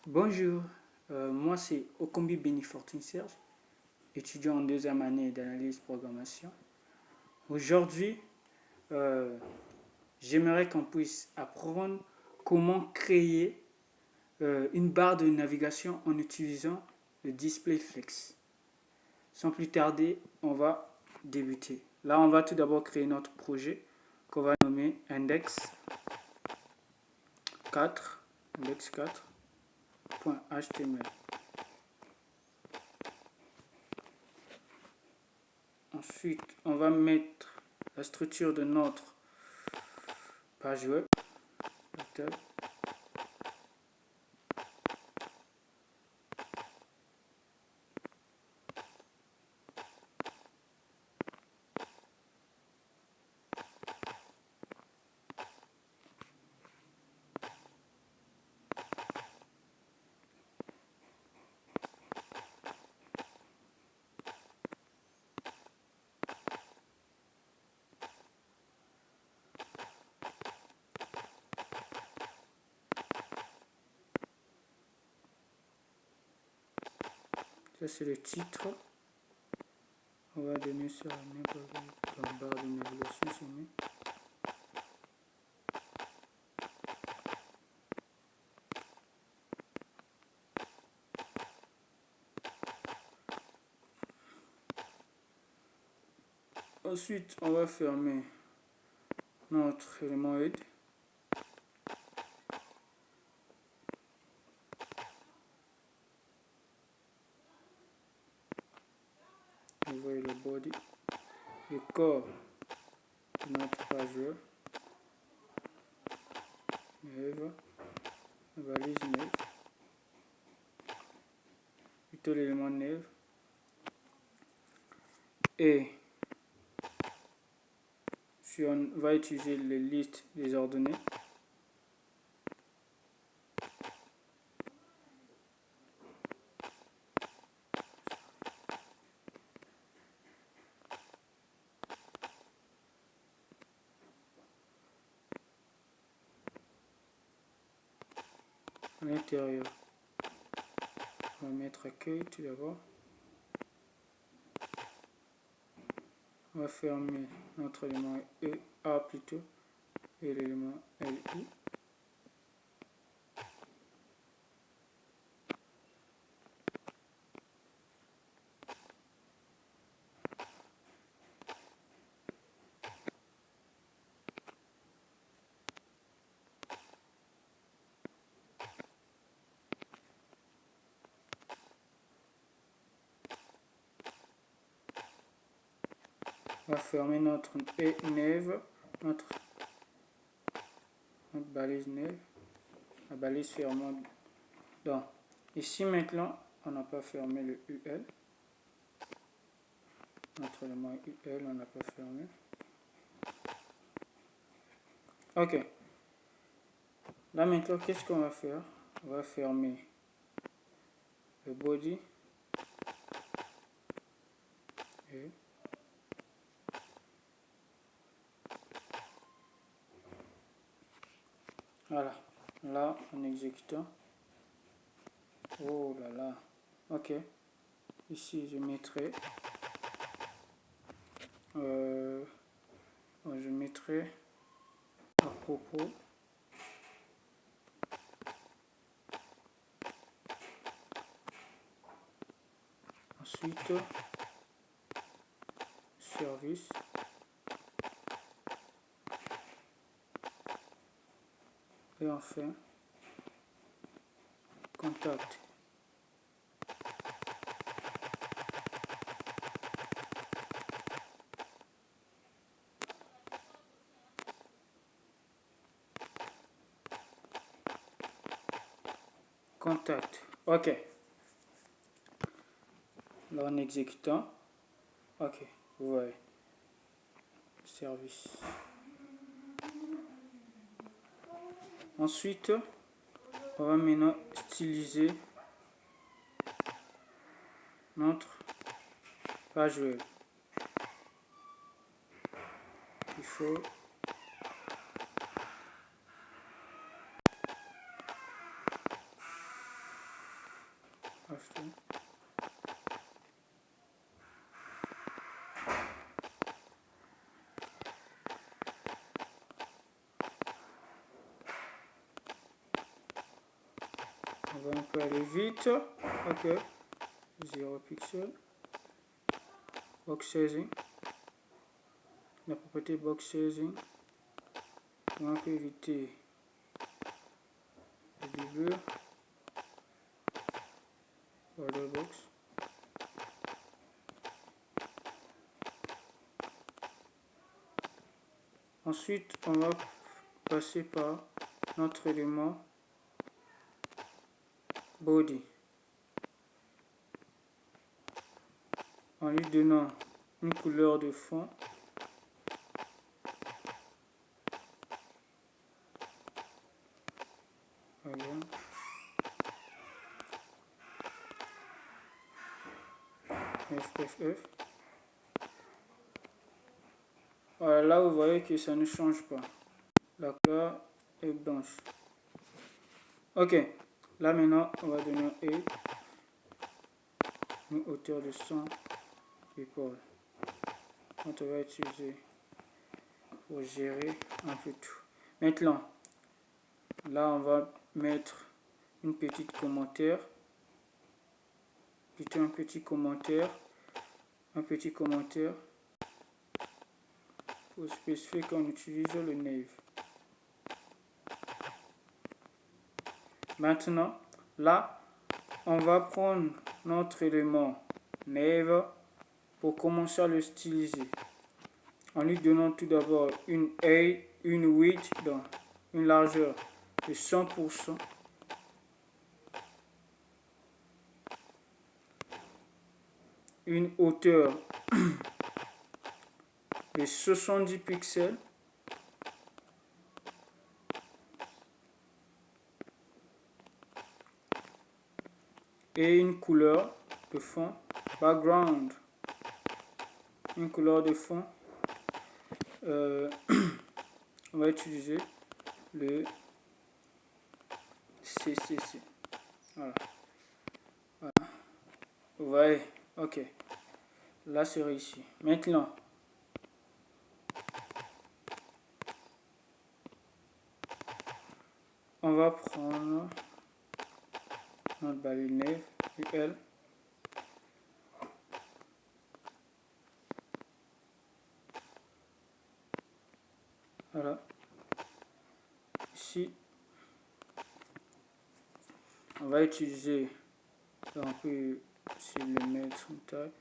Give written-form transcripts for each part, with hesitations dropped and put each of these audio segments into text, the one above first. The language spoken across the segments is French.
Bonjour, moi c'est Okombi Benifortune Serge, étudiant en deuxième année d'analyse programmation. Aujourd'hui, euh, j'aimerais qu'on puisse apprendre comment créer une barre de navigation en utilisant le display flex. Sans plus tarder, on va débuter. Là, on va tout d'abord créer notre projet qu'on va nommer index 4, index4.html. Ensuite, on va mettre la structure de notre page web. Ça c'est le titre. On va donner ça à n'importe quelle barre de navigation soumise. Ensuite, on va fermer notre élément head. Vous voyez le body, le corps de notre page web, nave, la balise nave, plutôt l'élément nave, et si on va utiliser les listes des ordonnées, à l'intérieur, on va mettre accueil tout d'abord. On va fermer notre élément A plutôt et l'élément LI. On va fermer notre nave, notre balise nave, la balise fermante. Donc, ici maintenant, on n'a pas fermé le UL. Notre élément UL, on n'a pas fermé. Ok. Là maintenant, qu'est-ce qu'on va faire? On va fermer le body. Et voilà. Là, en exécutant. Oh là là. Ok. Ici, je mettrai. Je mettrai à propos. Ensuite, service. Et enfin, contact. Contact. Ok. Là, en exécutant. Ok. Vous voyez. Service. Ensuite, on va maintenant styliser notre page web. Il faut H2. On va un peu aller vite. Ok. 0 pixels. Box sizing. La propriété box sizing. On peut éviter le début. Border box. Ensuite, on va passer par notre élément body, en lui donnant une couleur de fond. Voilà. FFF. Voilà, là vous voyez que ça ne change pas. La couleur est blanche. Ok, là maintenant on va donner une hauteur de 100 épaules. On va utiliser pour gérer un peu tout. Maintenant, là on va mettre une petite commentaire, plutôt un petit commentaire pour spécifier qu'on utilise le nave. Maintenant, là, on va prendre notre élément nave pour commencer à le styliser. En lui donnant tout d'abord une width, donc une largeur de 100%. Une hauteur de 70 pixels. Et une couleur de fond, background. Une couleur de fond. On va utiliser le CCC. Voilà. Vous voyez, ok. Là c'est réussi. Maintenant, on va prendre notre balai nave UL. Voilà. Ici, on va utiliser, on peut sur le mettre une taille,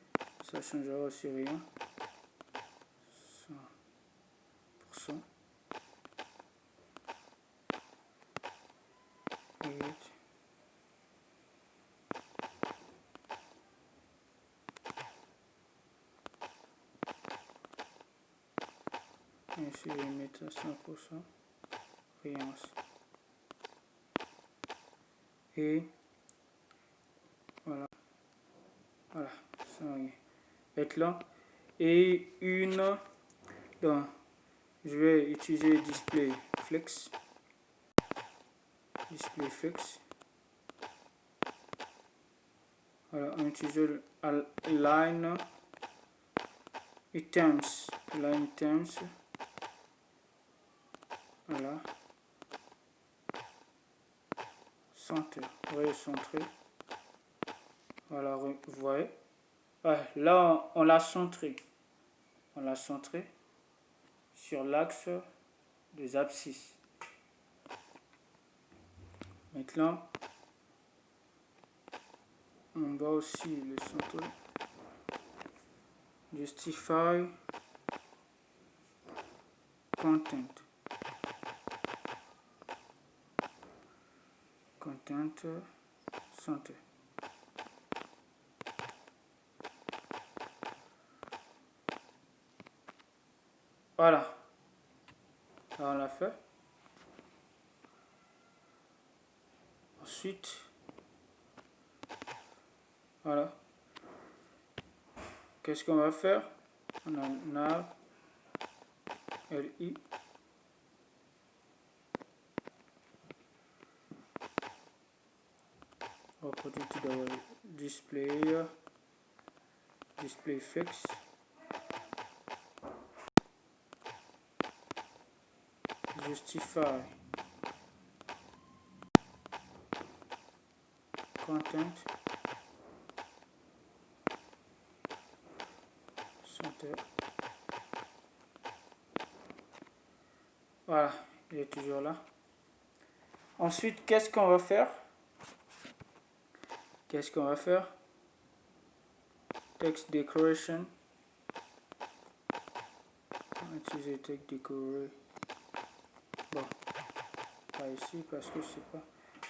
ça changera aussi rien. 100%. Ici, je vais mettre à 100%. Brillance. Et voilà. Voilà. Ça va être là. Et une. Donc, je vais utiliser display flex. Display flex. Voilà, on utilise line items. Line items. Voilà. Center. Vous voyez, centré. Voilà, vous voyez. Ouais, là, on l'a centré. On l'a centré sur l'axe des abscisses. Maintenant, on va aussi le centrer. Justify content. Content center. Voilà. Là, on l'a fait. Ensuite, voilà. Qu'est-ce qu'on va faire? On a nav, li. reproduit tout d'abord display fix, justify content, center. Voilà, il est toujours là. Ensuite, qu'est-ce qu'on va faire? Text decoration. On va utiliser text decoration. Bon, pas ici parce que c'est pas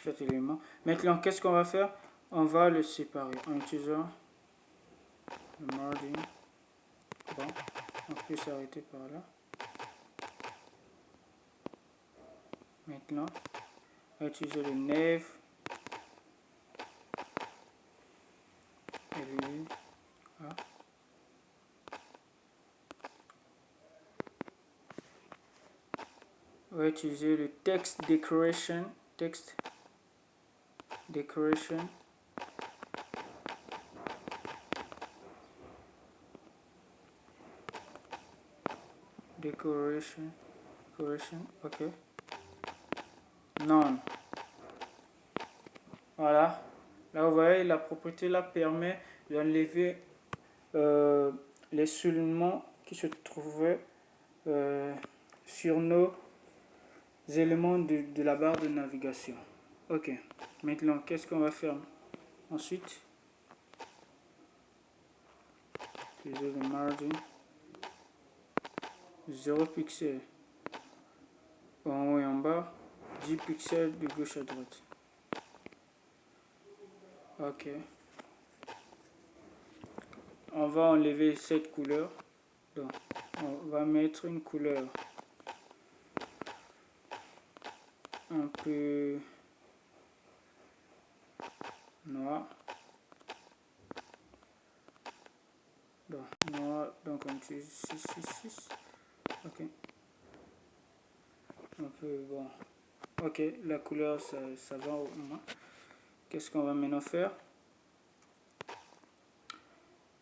cet élément. Maintenant, qu'est-ce qu'on va faire? On va le séparer en utilisant le margin. Bon, on peut s'arrêter par là. Maintenant, on va utiliser le nave. On va utiliser le text decoration. Decoration, ok. None. Voilà. Là, vous voyez, la propriété là permet d'enlever les soulignements qui se trouvaient sur nos éléments de la barre de navigation. Ok. Maintenant, qu'est-ce qu'on va faire ensuite? Utiliser le margin. 0 pixels en haut et en bas, 10 pixels de gauche à droite. Ok. On va enlever cette couleur. Donc, on va mettre une couleur un peu noire. Donc on utilise 666. Ok. Un peu bon. Ok, la couleur ça va au moins. Qu'est-ce qu'on va maintenant faire?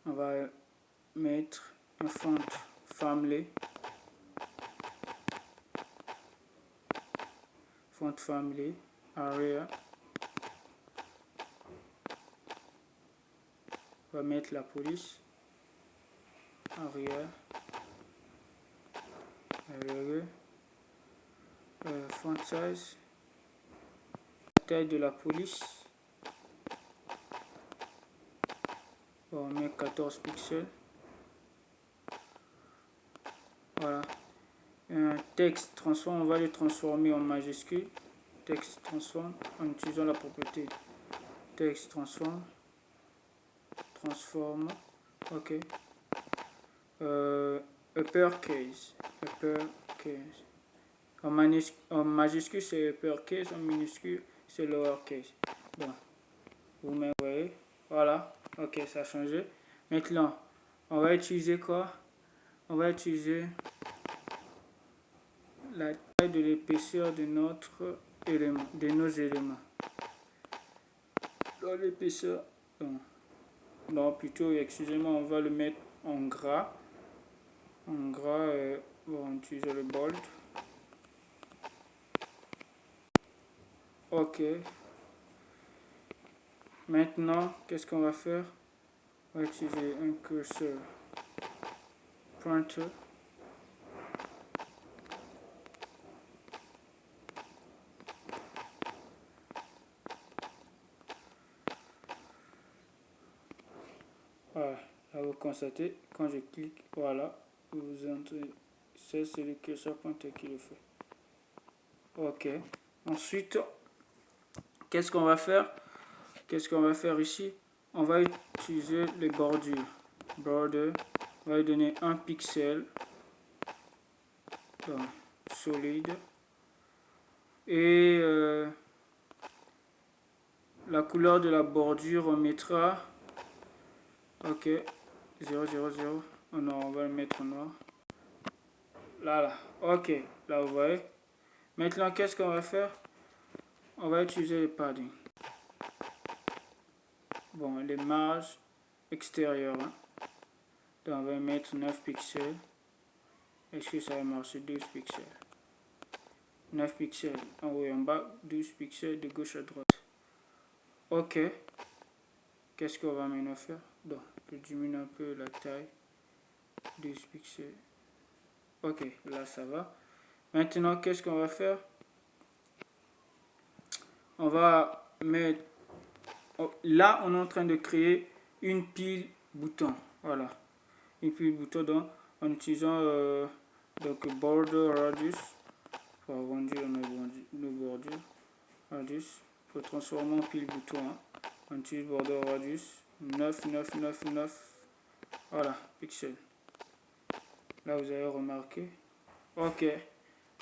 On va mettre un font family. Font family, area. On va mettre la police. Area. Font size. La taille de la police. On met 14 pixels. Voilà. Un texte transform, on va le transformer en majuscule. Texte transform en utilisant la propriété text transform. Ok. Uppercase. En majuscule c'est uppercase, en minuscule c'est lowercase. Bon, vous me voyez. Voilà. Ok, ça a changé. Maintenant, on va utiliser quoi? On va utiliser la taille de l'épaisseur de notre élément, de nos éléments. Dans l'épaisseur, non, plutôt, excusez-moi, on va le mettre en gras. En gras, on utilise le bold. Ok. Maintenant, qu'est-ce qu'on va faire? On va utiliser un curseur pointer. Voilà, là vous constatez, quand je clique, voilà, vous entrez, c'est le curseur pointer qui le fait. Ok. Ensuite, qu'est-ce qu'on va faire? Ici? On va utiliser les bordures. Border, on va lui donner un pixel. Donc, solide. Et la couleur de la bordure, on mettra. Ok, 0, 0, 0. Oh non, on va le mettre en noir. Là. Ok, là vous voyez. Maintenant, qu'est-ce qu'on va faire? On va utiliser le padding. bon, les marges extérieures. Hein. Donc on va mettre 9 pixels. Est-ce que ça va marcher? 12 pixels. 9 pixels en haut et en bas, 12 pixels de gauche à droite. Ok. Qu'est-ce qu'on va maintenant faire? Donc, je diminue un peu la taille. 12 pixels. Ok, là ça va. Maintenant, qu'est-ce qu'on va faire? On va mettre... Là, on est en train de créer une pile bouton. Voilà. Une pile bouton donc, en utilisant donc border radius pour agrandir nos bordures. Radius pour transformer en pile bouton. Hein. On utilise border radius 9, 9, 9, 9. Voilà, pixels. Là, vous avez remarqué. Ok.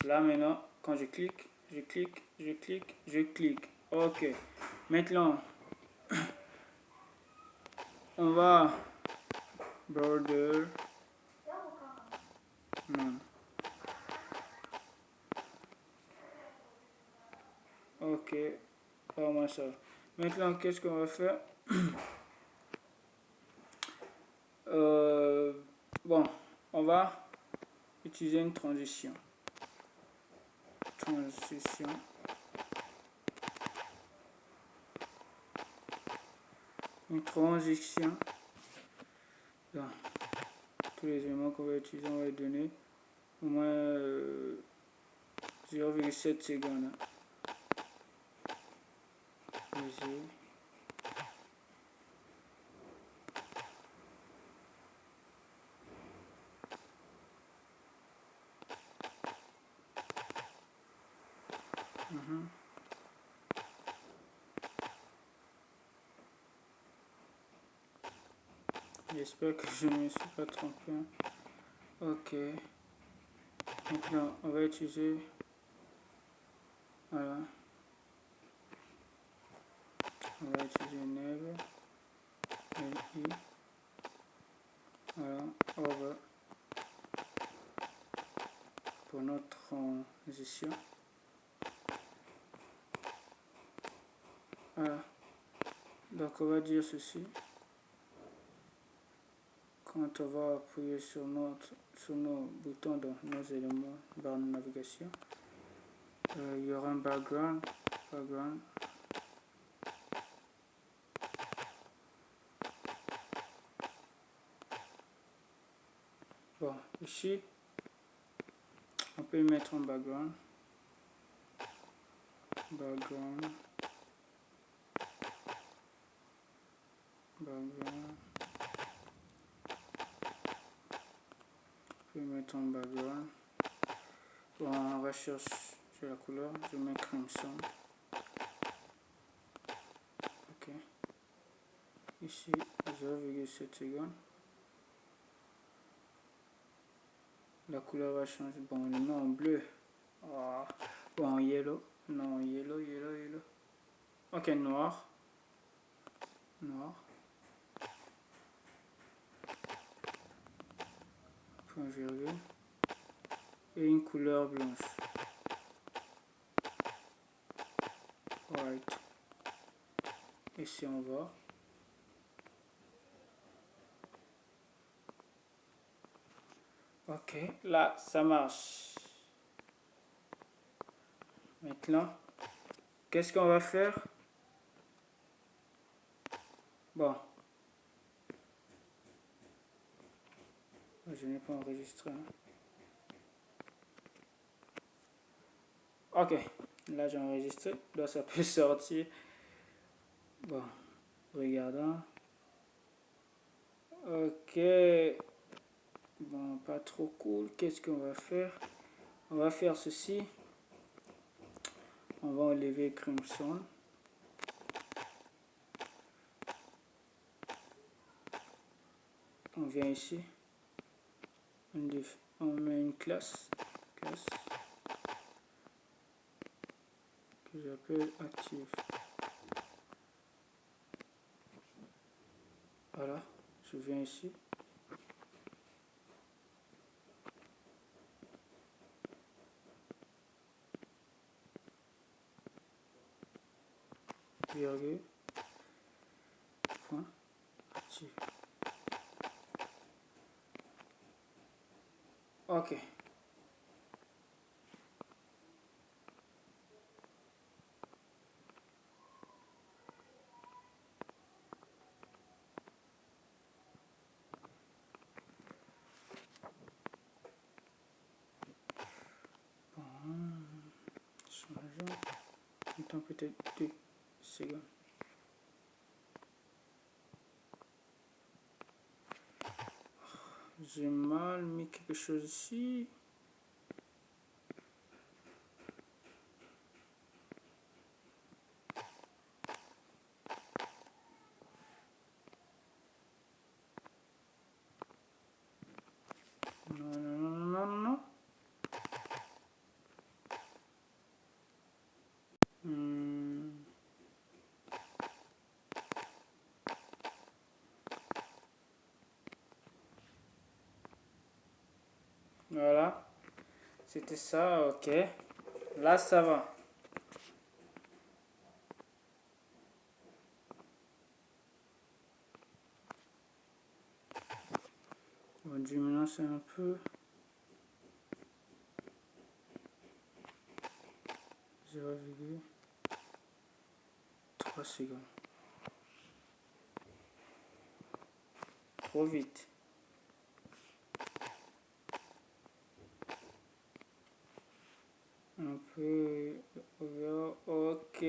Là, maintenant, quand je clique, je clique, je clique, je clique. Ok. Maintenant, on va border. Non. Ok. Vraiment ça. Maintenant, qu'est-ce qu'on va faire? Bon, on va utiliser une transition. Transition. Une transition. Donc, tous les éléments qu'on va utiliser, on va donner au moins 0,7 secondes. Léger. J'espère que je ne me suis pas trompé. Ok. Maintenant, on va utiliser. Voilà. On va utiliser never. LI. Voilà. Over. Pour notre transition. Voilà. Donc, on va dire ceci. Quand on va appuyer sur nos boutons dans nos éléments barre de navigation, il y aura un background. Bon, ici, on peut mettre un background. Background. Je vais mettre un background. Bon, on recherche sur la couleur, je mets crimson. Ok. Ici, 0,7 secondes. La couleur va changer. Bon, on le met en bleu. Oh. Bon, en yellow. Non, yellow. Ok, noir. Point virgule. Et une couleur blanche. White. Et si on va. Ok, là, ça marche. Maintenant, qu'est-ce qu'on va faire? Bon. Je n'ai pas enregistré. Hein. Ok, là j'ai enregistré. Là, ça peut sortir. Bon, regardons. Ok. Bon, pas trop cool. Qu'est-ce qu'on va faire? On va faire ceci. On va enlever crimson. On vient ici. On met une classe que j'appelle active. Voilà, je viens ici. Virgule. point. Active. Ok. Changeons. Attends peut-être 2 secondes. J'ai mal mis quelque chose ici. Non, non, non, non, non. Voilà. C'était ça, ok. Là, ça va. On va diminuer ça un peu. 0,3 secondes. Trop vite. Un peu. Ok.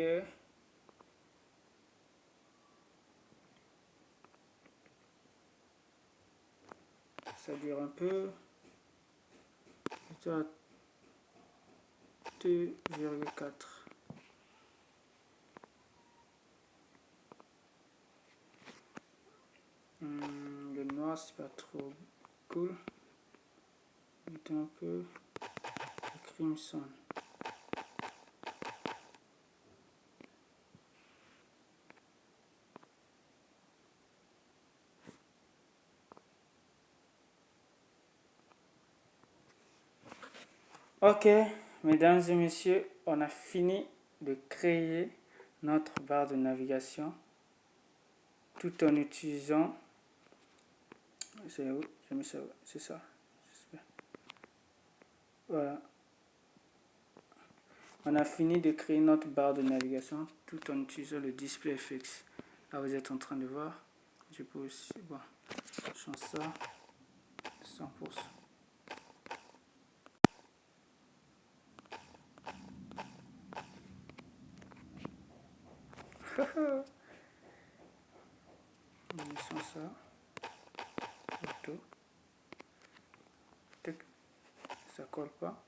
Ça dure un peu. 2,4. Le noir, c'est pas trop cool. Mettez un peu. Le crimson. Ok, mesdames et messieurs, on a fini de créer notre barre de navigation tout en utilisant... C'est où? J'ai mis ça, c'est ça, j'espère. Voilà. On a fini de créer notre barre de navigation tout en utilisant le display FX. Là, vous êtes en train de voir. Je peux aussi... Bon, je change ça. 100%. On ça. Auto. Ça colle pas.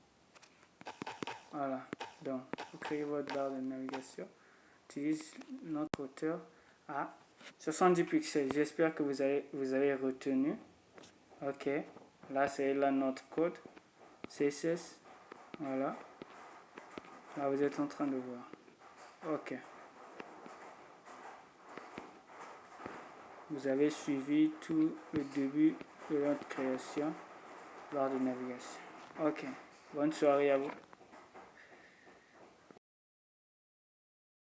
Voilà. Donc, vous créez votre barre de navigation. Utilise notre hauteur à 70 pixels. J'espère que vous avez retenu. Ok. Là, c'est là notre code. CSS. Voilà. Là, vous êtes en train de voir. Ok. Vous avez suivi tout le début de notre création, barre de navigation. Ok. Bonne soirée à vous.